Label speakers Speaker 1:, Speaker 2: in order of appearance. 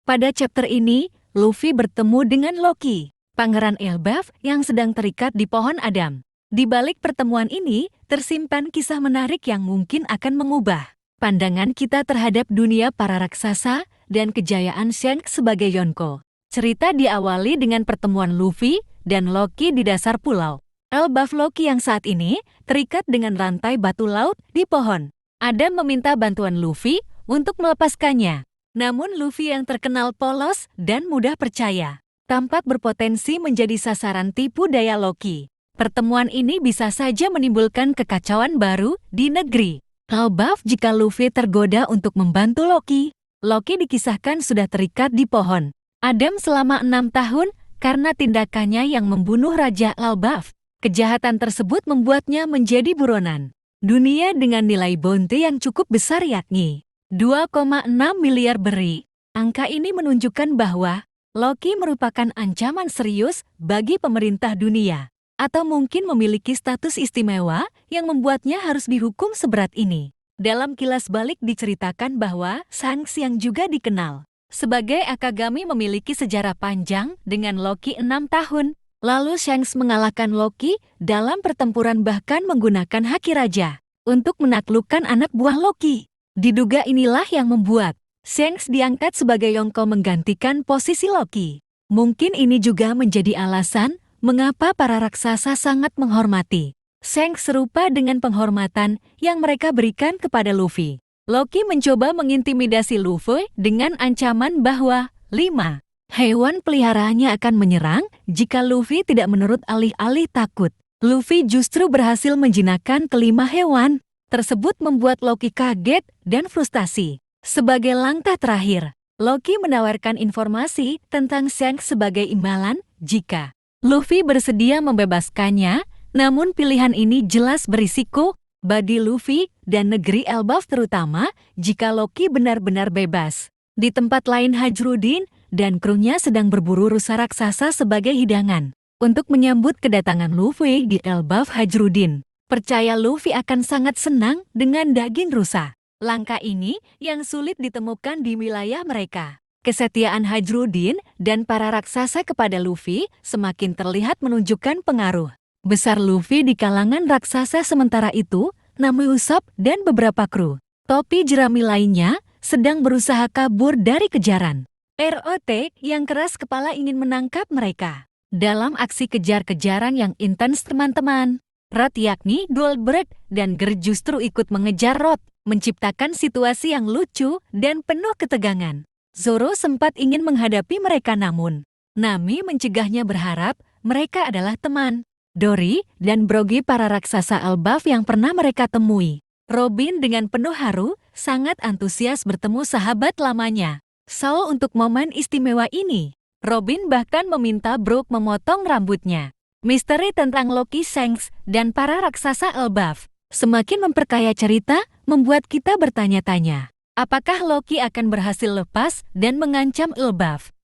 Speaker 1: Pada chapter ini, Luffy bertemu dengan Loki, pangeran Elbaf yang sedang terikat di pohon Adam. Di balik pertemuan ini, tersimpan kisah menarik yang mungkin akan mengubah pandangan kita terhadap dunia para raksasa dan kejayaan Shanks sebagai Yonko. Cerita diawali dengan pertemuan Luffy dan Loki di dasar pulau Elbaf. Loki yang saat ini terikat dengan rantai batu laut di pohon. Adam meminta bantuan Luffy untuk melepaskannya. Namun Luffy yang terkenal polos dan mudah percaya, tampak berpotensi menjadi sasaran tipu daya Loki. Pertemuan ini bisa saja menimbulkan kekacauan baru di negeri Elbaf jika Luffy tergoda untuk membantu Loki. Loki dikisahkan sudah terikat di pohon Adam selama 6 tahun karena tindakannya yang membunuh Raja Elbaf. Kejahatan tersebut membuatnya menjadi buronan dunia dengan nilai bounty yang cukup besar, yakni 2,6 miliar beri. Angka ini menunjukkan bahwa Loki merupakan ancaman serius bagi pemerintah dunia, atau mungkin memiliki status istimewa yang membuatnya harus dihukum seberat ini. Dalam kilas balik diceritakan bahwa Shanks yang juga dikenal sebagai Akagami memiliki sejarah panjang dengan Loki 6 tahun. Lalu Shanks mengalahkan Loki dalam pertempuran, bahkan menggunakan haki raja untuk menaklukkan anak buah Loki. Diduga inilah yang membuat Shanks diangkat sebagai Yonko menggantikan posisi Loki. Mungkin ini juga menjadi alasan mengapa para raksasa sangat menghormati Shanks, serupa dengan penghormatan yang mereka berikan kepada Luffy. Loki mencoba mengintimidasi Luffy dengan ancaman bahwa 5 hewan peliharaannya akan menyerang jika Luffy tidak menurut. Alih-alih takut, Luffy justru berhasil menjinakkan kelima hewan tersebut, membuat Loki kaget dan frustasi. Sebagai langkah terakhir, Loki menawarkan informasi tentang Shanks sebagai imbalan jika Luffy bersedia membebaskannya. Namun pilihan ini jelas berisiko bagi Luffy dan negeri Elbaf, terutama jika Loki benar-benar bebas. Di tempat lain, Hajrudin dan krunya sedang berburu rusa raksasa sebagai hidangan untuk menyambut kedatangan Luffy di Elbaf. Hajrudin percaya Luffy akan sangat senang dengan daging rusa. Langka ini yang sulit ditemukan di wilayah mereka. Kesetiaan Hajrudin dan para raksasa kepada Luffy semakin terlihat, menunjukkan pengaruh besar Luffy di kalangan raksasa. Sementara itu, Nami Usopp dan beberapa kru topi jerami lainnya sedang berusaha kabur dari kejaran ROT yang keras kepala ingin menangkap mereka. Dalam aksi kejar-kejaran yang intens, teman-teman, Rod yakni Goldberg dan Ger justru ikut mengejar Rod, menciptakan situasi yang lucu dan penuh ketegangan. Zoro sempat ingin menghadapi mereka, namun Nami mencegahnya, berharap mereka adalah teman Dory dan Brogy, para raksasa Elbaf yang pernah mereka temui. Robin dengan penuh haru sangat antusias bertemu sahabat lamanya Saul untuk momen istimewa ini. Robin bahkan meminta Brook memotong rambutnya. Misteri tentang Loki, Shanks, dan para raksasa Elbaf semakin memperkaya cerita, membuat kita bertanya-tanya, apakah Loki akan berhasil lepas dan mengancam Elbaf?